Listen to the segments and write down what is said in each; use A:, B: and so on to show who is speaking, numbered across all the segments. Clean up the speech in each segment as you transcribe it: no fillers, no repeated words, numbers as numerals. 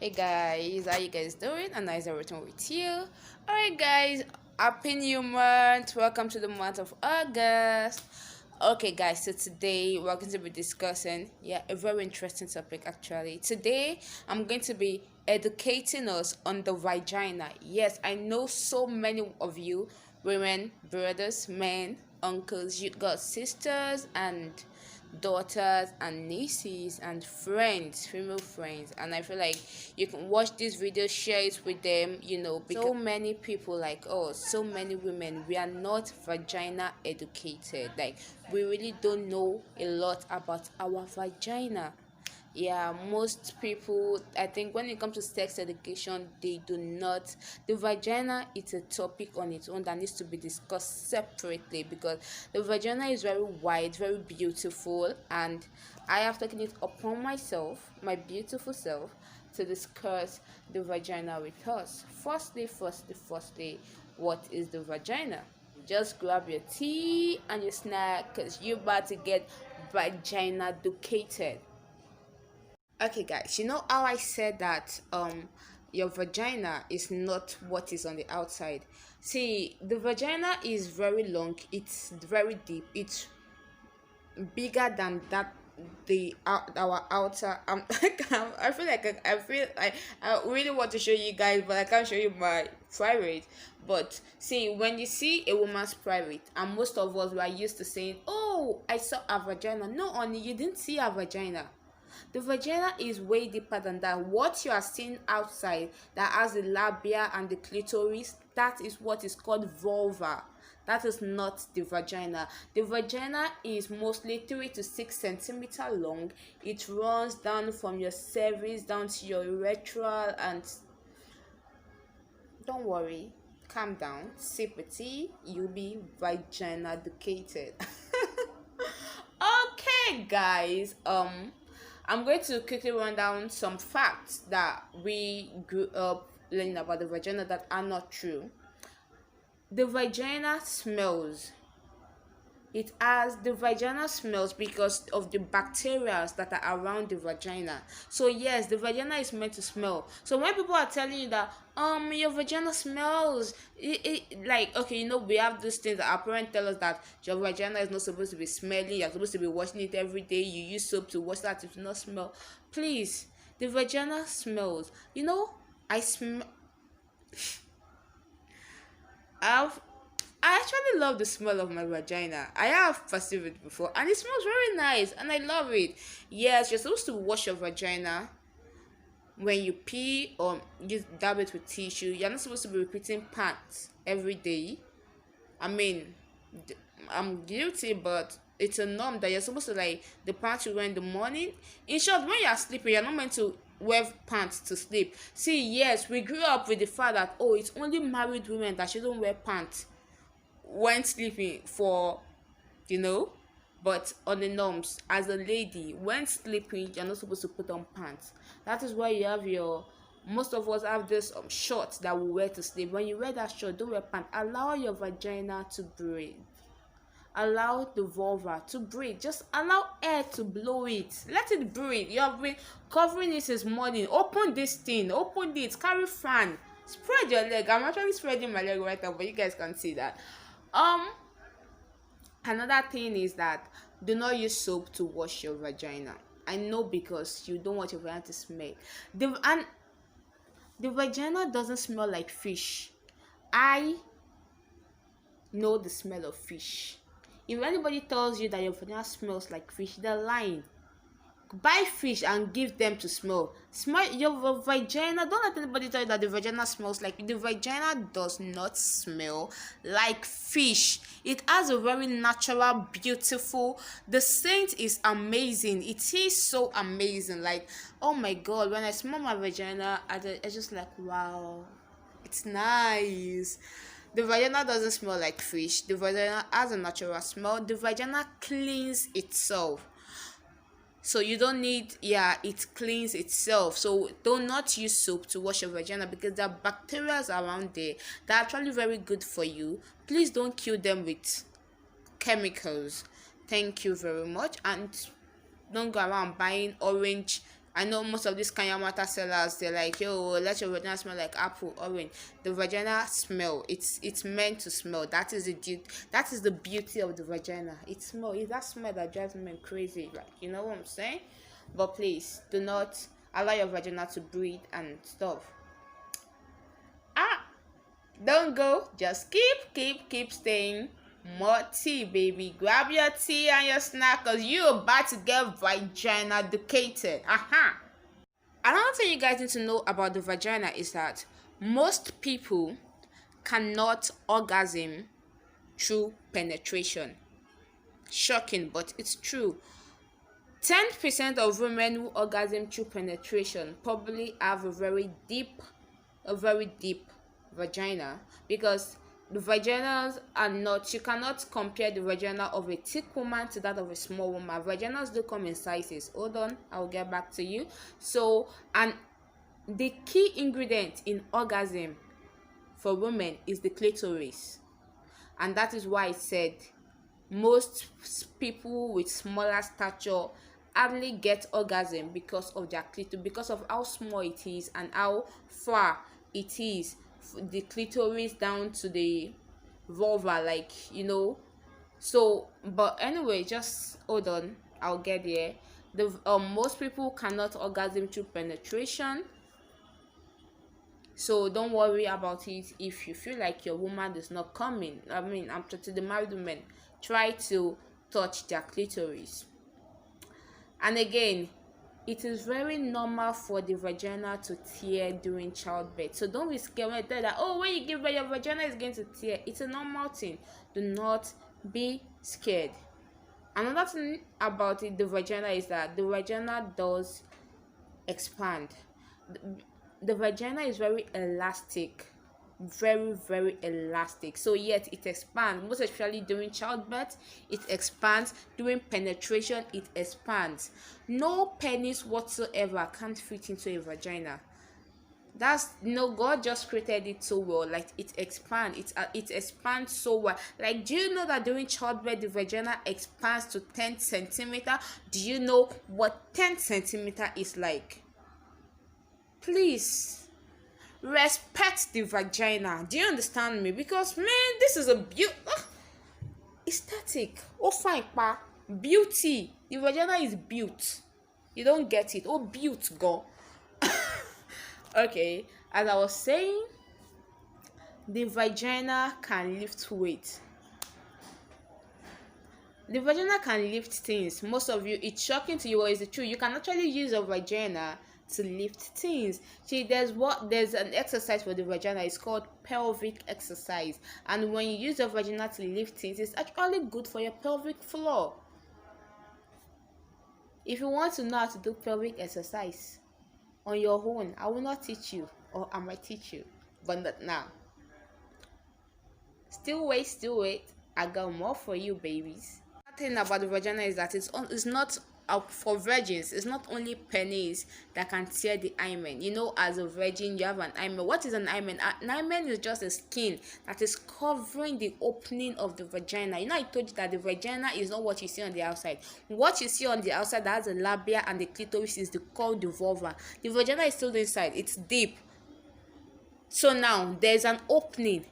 A: Hey guys, how you guys doing? And nice everything with you. Alright guys, happy new month. Welcome to the month of August. Okay guys, so today we're going to be discussing a very interesting topic actually. Today I'm going to be educating us on the vagina. Yes, I know so many of you women, brothers, men, uncles, you got sisters and daughters and nieces and friends, female friends, and I feel like you can watch this video, share it with them, because so many people like us, so many women, we are not vagina educated. Like, we really don't know a lot about our vagina. Yeah, most people, I think when it comes to sex education, they do not. The vagina is a topic on its own that needs to be discussed separately, because the vagina is very wide, very beautiful, and I have taken it upon myself, my beautiful self, to discuss the vagina with us. Firstly, what is the vagina? Just grab your tea and your snack, because you're about to get vagina educated. Okay, guys, you know how I said that your vagina is not what is on the outside. See, the vagina is very long, it's very deep, it's bigger than that our outer I feel like I really want to show you guys, but I can't show you my private. But see, when you see a woman's private, and most of us were used to saying, oh, I saw a vagina. No, honey, you didn't see a vagina. The vagina is way deeper than that. What you are seeing outside that has the labia and the clitoris, that is what is called vulva. That is not the vagina. The vagina is mostly 3 to 6 centimeter long. It runs down from your cervix down to your urethra, and don't worry, calm down, sip a tea, you'll be vagina educated. Okay, guys, I'm going to quickly run down some facts that we grew up learning about the vagina that are not true. The vagina smells. The vagina smells because of the bacteria that are around the vagina. So yes, the vagina is meant to smell. So when people are telling you that your vagina smells, like, okay, we have these things that our parents tell us that your vagina is not supposed to be smelly, you're supposed to be washing it every day, you use soap to wash that, it will not smell. Please, the vagina smells. I smell. I've I actually love the smell of my vagina. I have perceived it before, and it smells very nice, and I love it. Yes, you're supposed to wash your vagina when you pee, or you dab it with tissue. You're not supposed to be repeating pants every day. I mean, I'm guilty, but it's a norm that you're supposed to, like, the pants you wear in the morning. In short, when you're sleeping, you're not meant to wear pants to sleep. See, yes, we grew up with the fact that, oh, it's only married women that shouldn't wear pants when sleeping but on the norms, as a lady, when sleeping, you're not supposed to put on pants. That is why you have most of us have this shorts that we wear to sleep. When you wear that short, don't wear pants. Allow your vagina to breathe. Allow the vulva to breathe. Just allow air to blow it. Let it breathe. You have been covering it since morning. Open this thing. Open it. Carry fan. Spread your leg. I'm actually spreading my leg right now, but you guys can see that. Another thing is that do not use soap to wash your vagina. I know, because you don't want your vagina to smell. The vagina doesn't smell like fish. I know the smell of fish. If anybody tells you that your vagina smells like fish, they're lying. Buy fish and give them to smell. Smell your vagina. Don't let anybody tell you that the vagina smells like. The vagina does not smell like fish. It has a very natural, beautiful. The scent is amazing. It is so amazing. Like, oh my god, when I smell my vagina, I just like, wow, it's nice. The vagina doesn't smell like fish. The vagina has a natural smell. The vagina cleans itself. So you don't need, it cleans itself. So do not use soap to wash your vagina, because there are bacteria around there that are actually very good for you. Please don't kill them with chemicals. Thank you very much. And don't go around buying orange I know most of these kanyamata sellers, they're like, yo, let your vagina smell like apple, orange. The vagina smell. It's meant to smell. That is the beauty of the vagina. It smell. It's that smell that drives men crazy. Like, you know what I'm saying? But please do not allow your vagina to breathe and stuff. Don't go. Just keep staying. More tea, baby. Grab your tea and your snack, cause you're about to get vagina educated. Another thing you guys need to know about the vagina is that most people cannot orgasm through penetration. Shocking, but it's true. 10% of women who orgasm through penetration probably have a very deep vagina, because the vaginas are not, you cannot compare the vagina of a thick woman to that of a small woman. Vaginas do come in sizes. Hold on, I'll get back to you. So, and the key ingredient in orgasm for women is the clitoris, and that is why I said most people with smaller stature hardly get orgasm because of their clitoris, because of how small it is and how far it is, the clitoris down to the vulva, like, you know. So, but anyway, just hold on, I'll get there. The most people cannot orgasm through penetration, so don't worry about it. If you feel like your woman is not coming, I'm to the married women, try to touch their clitoris. And again, it is very normal for the vagina to tear during childbirth. So don't be scared when I tell that, oh, when you give birth, your vagina is going to tear. It's a normal thing. Do not be scared. Another thing about the vagina is that the vagina does expand. The vagina is very elastic, very elastic. So yet it expands, most especially during childbirth. It expands during penetration. It expands. No penis whatsoever can't fit into a vagina. That's, no, God just created it so well. Like, it expands. It expands so well. Like, do you know that during childbirth the vagina expands to 10 centimeter? Do you know what 10 centimeter is like? Please respect the vagina. Do you understand me? Because, man, this is a aesthetic. Oh, fine, pa. Beauty. The vagina is beaut. You don't get it. Oh, beaut, go. Okay, as I was saying, the vagina can lift weight. The vagina can lift things. Most of you, it's shocking to you, or is it true? You can actually use a vagina to lift things. See, there's an exercise for the vagina. It's called pelvic exercise, and when you use your vagina to lift things, it's actually good for your pelvic floor. If you want to know how to do pelvic exercise on your own, I will not teach you, or I might teach you, but not now. Still wait, I got more for you, babies. The thing about the vagina is that it's not for virgins. It's not only penis that can tear the hymen. You know, as a virgin, you have an hymen. What is an hymen? An hymen is just a skin that is covering the opening of the vagina. You know, I told you that the vagina is not what you see on the outside. What you see on the outside that has the labia and the clitoris is called the vulva. The vagina is still inside. It's deep. So now there's an opening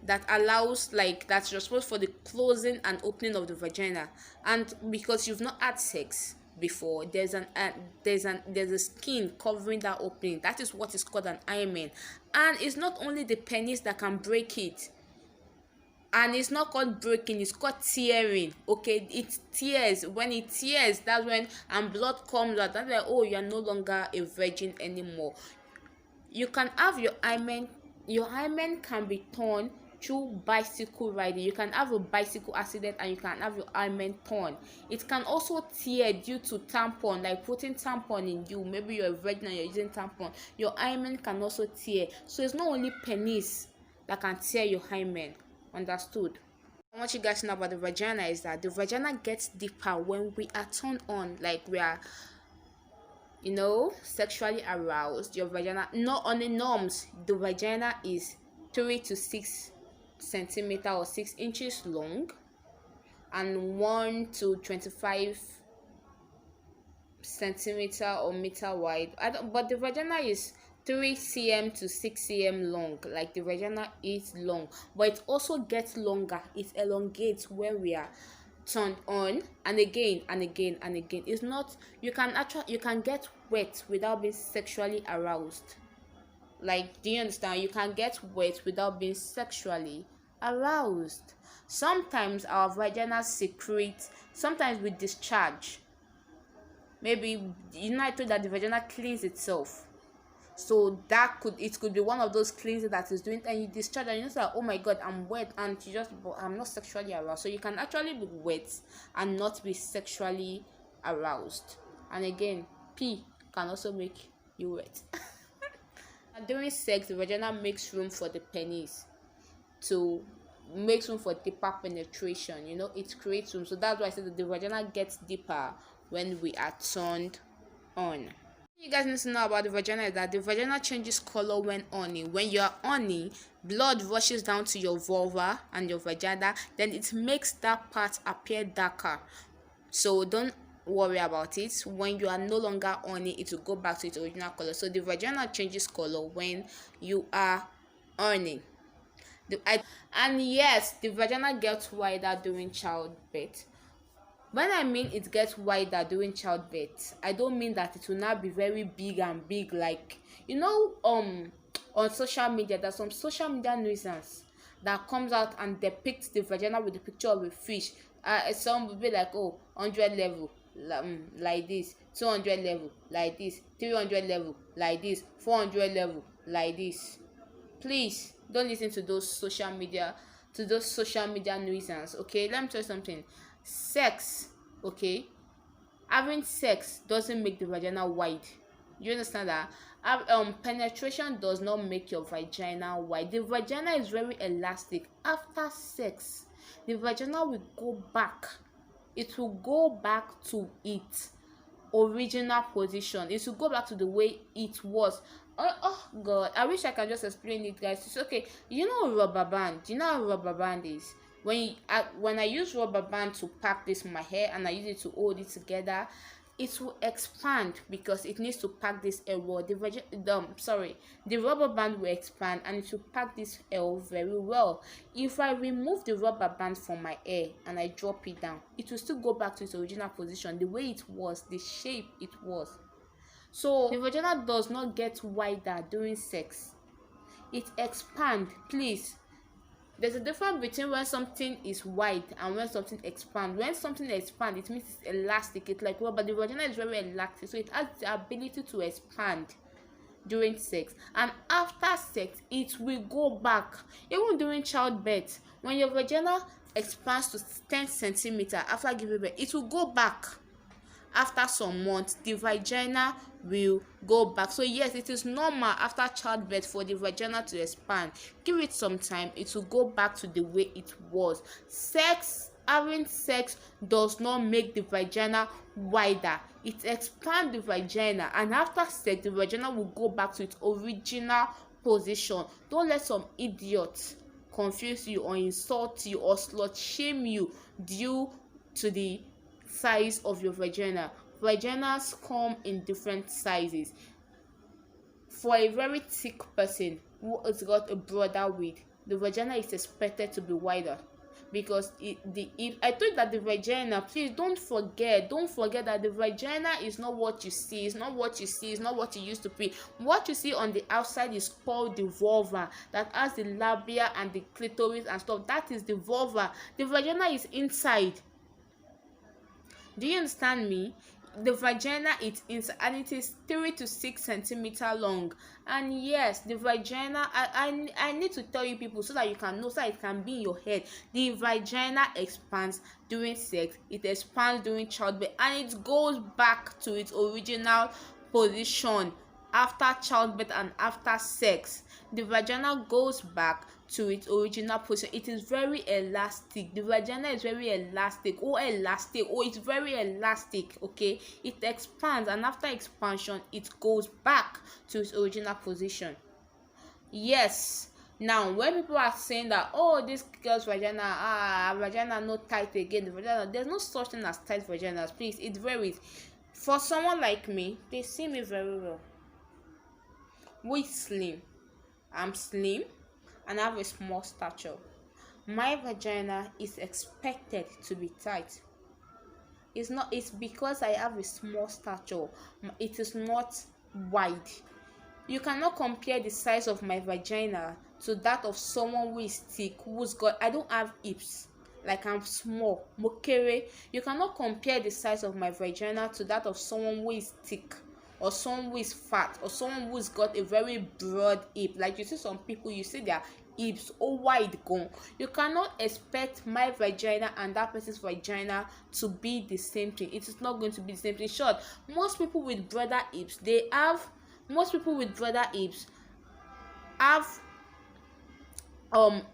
A: that allows, like, that's responsible for the closing and opening of the vagina. And because you've not had sex before, there's a skin covering that opening. That is what is called an hymen. And it's not only the penis that can break it, and it's not called breaking, it's called tearing. Okay, it tears. When it tears, that's when blood comes out. That's like, oh, you're no longer a virgin anymore. You can have your hymen can be torn through bicycle riding. You can have a bicycle accident and you can have your hymen torn. It can also tear due to tampon, like putting tampon in you. Maybe you're a virgin and you're using tampon. Your hymen can also tear. So it's not only penis that can tear your hymen. Understood? What you guys know about the vagina is that the vagina gets deeper when we are turned on, like we are, you know, sexually aroused. Your vagina, not on the norms, the vagina is 3 to 6 centimeter or 6 inches long and 1 to 25 centimeter or meter wide. I don't, but the vagina is 3 cm to 6 cm long. Like the vagina is long, but it also gets longer. It elongates when we are turned on, and again and again and again. It's not, you can get wet without being sexually aroused. Like, do you understand? You can get wet without being sexually aroused. Sometimes our vaginas secrete, sometimes we discharge. Maybe, I told that the vagina cleans itself. So it could be one of those cleansing that is doing, and you discharge and you say, oh my god, I'm wet, and but I'm not sexually aroused. So you can actually be wet and not be sexually aroused. And again, pee can also make you wet. And during sex, the vagina makes room for the penis to makes room for deeper penetration. It creates room. So that's why I said that the vagina gets deeper when we are turned on. You guys need to know about the vagina is that the vagina changes color when horny. When you are horny, blood rushes down to your vulva and your vagina, then it makes that part appear darker. So don't worry about it. When you are no longer horny, it will go back to its original color. So the vagina changes color when you are horny. And yes, the vagina gets wider during childbirth. When I mean it gets wider during childbirth, I don't mean that it will not be very big and big, like on social media. There's some social media nuisance that comes out and depicts the vagina with the picture of a fish. Some will be like, 100 level like this, 200 level like this, 300 level like this, 400 level like this. Please don't listen to those social media nuisance. Okay, let me tell you something. Sex, okay, having sex doesn't make the vagina wide. You understand that? Penetration does not make your vagina wide. The vagina is very elastic. After sex, the vagina will go back. It will go back to its original position. It will go back to the way it was. Oh god, I wish I can just explain it, guys. It's okay. Rubber band. Do you know how rubber band is? When I use rubber band to pack this in my hair and I use it to hold it together, it will expand because it needs to pack this air well. The rubber band will expand and it will pack this air very well. If I remove the rubber band from my hair and I drop it down, it will still go back to its original position, the way it was, the shape it was. So the vagina does not get wider during sex. It expands. Please, there's a difference between when something is wide and when something expands. When something expands, it means it's elastic. It's like rubber. The vagina is very elastic, so it has the ability to expand during sex. And after sex, it will go back. Even during childbirth, when your vagina expands to 10 centimeters after giving birth, it will go back. After some months, the vagina will go back. So yes, it is normal after childbirth for the vagina to expand. Give it some time, it will go back to the way it was. Having sex does not make the vagina wider. It expands the vagina, and after sex, the vagina will go back to its original position. Don't let some idiot confuse you or insult you or slut shame you due to the size of your vagina. Vaginas come in different sizes. For a very thick person who has got a broader width, the vagina is expected to be wider because I told you that the vagina, please don't forget that the vagina is not what you see. It's not what you see. It's not what you used to be. What you see on the outside is called the vulva, that has the labia and the clitoris and stuff. That is the vulva. The vagina is inside. Do you understand me? The vagina is inside and it is 3 to 6 centimeters long. And yes, the vagina, I need to tell you people so that you can know, so that it can be in your head. The vagina expands during sex, it expands during childbirth, and it goes back to its original position after childbirth and after sex. The vagina goes back to its original position. It is very elastic. The vagina is very elastic. It's very elastic. Okay, it expands, and after expansion it goes back to its original position. Yes. Now when people are saying that, this girl's vagina, vagina not tight again, the vagina, there's no such thing as tight vaginas. Please, it varies. For someone like me, they see me very well. We slim. I'm slim and I have a small stature. My vagina is expected to be tight. It's because I have a small stature. It is not wide. You cannot compare the size of my vagina to that of someone who is thick, who's got, I don't have hips. Like I'm small, mokere. You cannot compare the size of my vagina to that of someone who is thick, or someone who is fat, or someone who's got a very broad hip. Like you see some people, you see their hips oh wide gone. You cannot expect my vagina and that person's vagina to be the same thing. It is not going to be the same thing. Short, most people with broader hips, most people with broader hips have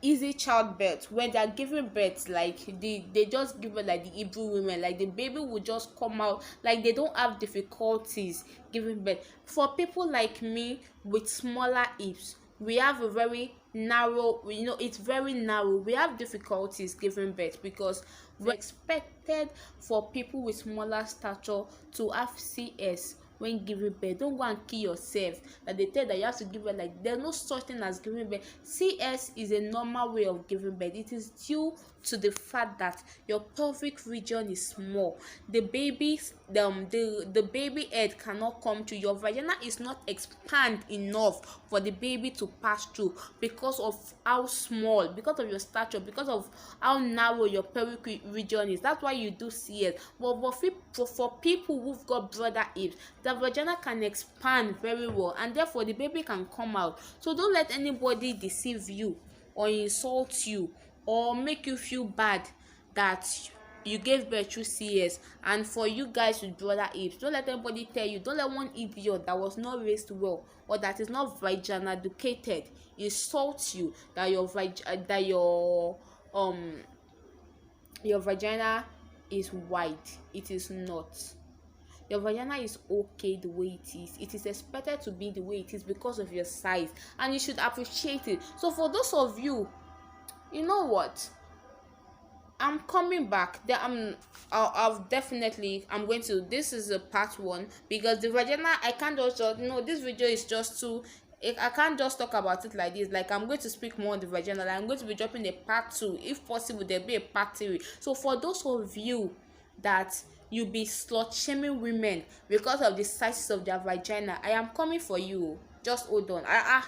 A: easy childbirth. When they are giving birth, like they just give it like the Hebrew women, like the baby will just come out, like they don't have difficulties giving birth. For people like me with smaller hips, we have a very narrow, it's very narrow. We have difficulties giving birth because we're expected for people with smaller stature to have CS when giving birth. Don't go and kill yourself that they tell that you have to give birth. Like there's no such thing as giving birth. CS is a normal way of giving birth. It is due to the fact that your pelvic region is small. The baby head cannot come to your vagina, is not expand enough for the baby to pass through because of how small, because of your stature, because of how narrow your pelvic region is. That's why you do CS. But for people who've got broader hips, the vagina can expand very well, and therefore the baby can come out. So don't let anybody deceive you or insult you or make you feel bad that you gave birth through CS. And for you guys with broader hips, don't let anybody tell you, don't let one idiot that was not raised well or that is not vagina educated insult you that your vagina is wide. It is not. Your vagina is okay the way it is. It is expected to be the way it is because of your size, and you should appreciate it. So for those of you, you know what, I'm coming back. I'm going to, this is a part 1 because the vagina, I can't just this video is just too, I can't just talk about it like this. Like I'm going to speak more on the vagina. Like I'm going to be dropping a part 2. If possible, there'll be a part 3. So for those of you that you be slut shaming women because of the sizes of their vagina, I am coming for you. Just hold on. I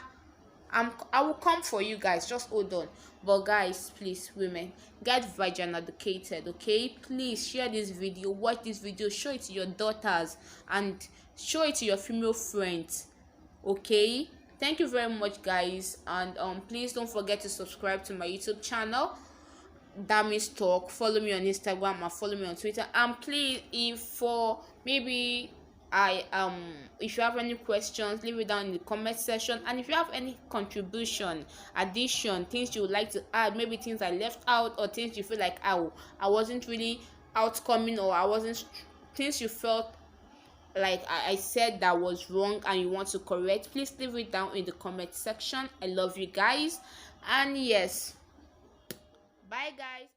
A: will come for you guys. Just hold on. But guys, please, women, get vagina educated, okay? Please share this video, watch this video, show it to your daughters, and show it to your female friends, okay? Thank you very much, guys, and please don't forget to subscribe to my YouTube channel, Damis Talk. Follow me on Instagram and follow me on Twitter. And please, if you have any questions, leave it down in the comment section. And if you have any contribution, addition, things you would like to add, maybe things I left out, or things you feel like I wasn't really outcoming, or things you felt like I said that was wrong and you want to correct, please leave it down in the comment section. I love you guys, and yes, bye guys.